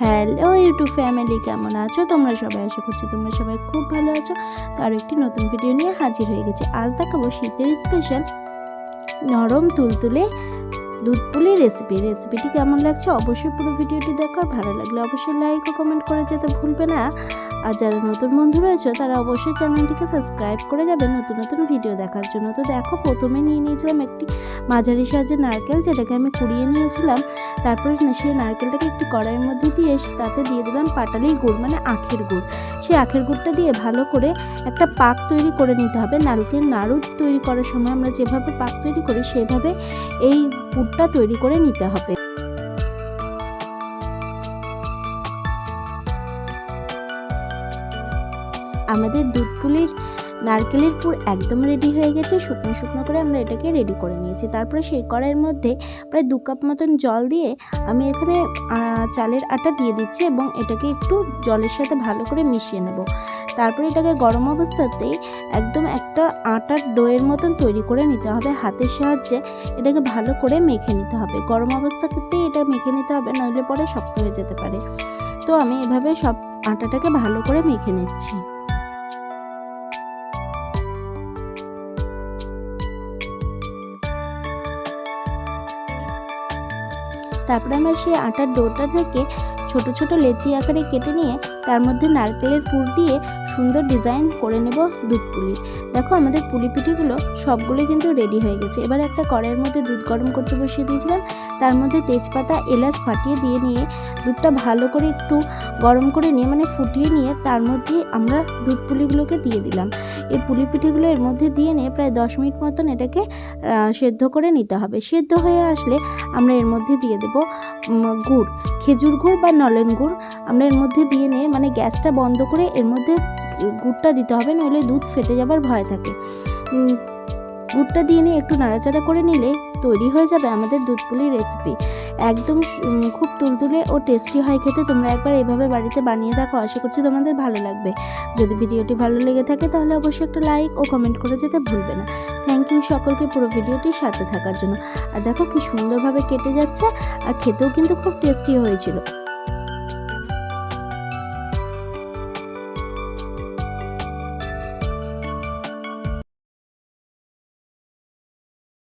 Hello YouTube family, কেমন আছো তোমরা সবাই? আশা করছি তোমরা সবাই খুব ভালো আছো। তো আরও একটি নতুন ভিডিও নিয়ে হাজির হয়ে গেছি। আজ দেখাবো শীতের স্পেশাল নরম তুলতুলে দুধ পুলি রেসিপিটি কেমন লাগছে অবশ্যই পুরো ভিডিওটি দেখো। ভালো লাগলে অবশ্যই লাইক ও কমেন্ট করে যেতে ভুলবে না। আর যারা নতুন বন্ধু রয়েছে তারা অবশ্যই চ্যানেলটিকে সাবস্ক্রাইব করে যাবে নতুন নতুন ভিডিও দেখার জন্য। তো দেখো, প্রথমে নিয়ে নিয়েছিলাম একটি মাঝারি সাইজের নারকেল, যেটাকে আমি কুড়িয়ে নিয়েছিলাম। তারপরে সেই নারকেলটাকে একটি কড়াইয়ের মধ্যে দিয়ে তাতে দিয়ে দিলাম পাটালি গুড়, মানে আখের গুড়। সেই আখের গুড়টা দিয়ে ভালো করে একটা পাক তৈরি করে নিতে হবে। নারকেল নাড়ু তৈরি করার সময় আমরা যেভাবে পাক তৈরি করি সেইভাবে এই গুড়টা তৈরি করে নিতে হবে। আমাদের দুধ পুলির নারকেলের পুর একদম রেডি হয়ে গেছে। শুকনো শুকনো করে আমরা এটাকে রেডি করে নিয়েছি। তারপরে সেই কড়াইয়ের মধ্যে প্রায় 2 কাপ মতন জল দিয়ে আমি এখানে চালের আটা দিয়ে দিচ্ছি এবং এটাকে একটু জলের সাথে ভালো করে মিশিয়ে নেব। তারপরে এটাকে গরম অবস্থাতেই একদম একটা আটার ডোয়ের মতন তৈরি করে নিতে হবে। হাতের সাহায্যে এটাকে ভালো করে মেখে নিতে হবে। গরম অবস্থাতেই এটা মেখে নিতে হবে, নইলে পরে শক্ত হয়ে যেতে পারে। তো আমি এভাবে সব আটাটাকে ভালো করে মেখে নিচ্ছি। তারপরে আমরা সেই আটার ডোটা থেকে ছোট ছোট লেচি আকারে কেটে নিয়ে তার মধ্যে নারকেলের পুর দিয়ে সুন্দর ডিজাইন করে নেব দুধ পুলির। দেখো, আমাদের পুলি পিঠিগুলো সবগুলো কিন্তু রেডি হয়ে গেছে। এবার একটা কড়াইয়ের মধ্যে দুধ গরম করতে বসিয়ে দিয়েছিলাম। তার মধ্যে তেজপাতা এলাচ ফাটিয়ে দিয়ে নিয়ে দুধটা ভালো করে একটু গরম করে নিয়ে, মানে ফুটিয়ে নিয়ে, তার মধ্যে আমরা দুধ পুলিগুলোকে দিয়ে দিলাম। এই পুলি পিঠিগুলো এর মধ্যে দিয়ে নিয়ে প্রায় 10 মিনিট মতন এটাকে সেদ্ধ করে নিতে হবে। সেদ্ধ হয়ে আসলে আমরা এর মধ্যে দিয়ে দেবো গুড়, খেজুর গুড় বা নলেন গুড়। আমরা এর মধ্যে দিয়ে নিয়ে, মানে গ্যাসটা বন্ধ করে এর মধ্যে গুড়টা দিতে হবে, নইলে দুধ ফেটে যাবার ভয় থাকে। গুড়টা দিয়ে নিয়ে একটু নাড়াচাড়া করে নিলে তৈরি হয়ে যাবে আমাদের দুধ পুলি রেসিপি। একদম খুব তুলতুলে ও টেস্টি হয় খেতে। তোমরা একবার এভাবে বাড়িতে বানিয়ে দেখো, আশা করছি তোমাদের ভালো লাগবে। যদি ভিডিওটি ভালো লেগে থাকে তাহলে অবশ্যই একটা লাইক ও কমেন্ট করে যেতে ভুলবে না। থ্যাংক ইউ সকলকে পুরো ভিডিওটির সাথে থাকার জন্য। আর দেখো কি সুন্দরভাবে কেটে যাচ্ছে, আর খেতেও কিন্তু খুব টেস্টি হয়েছিল।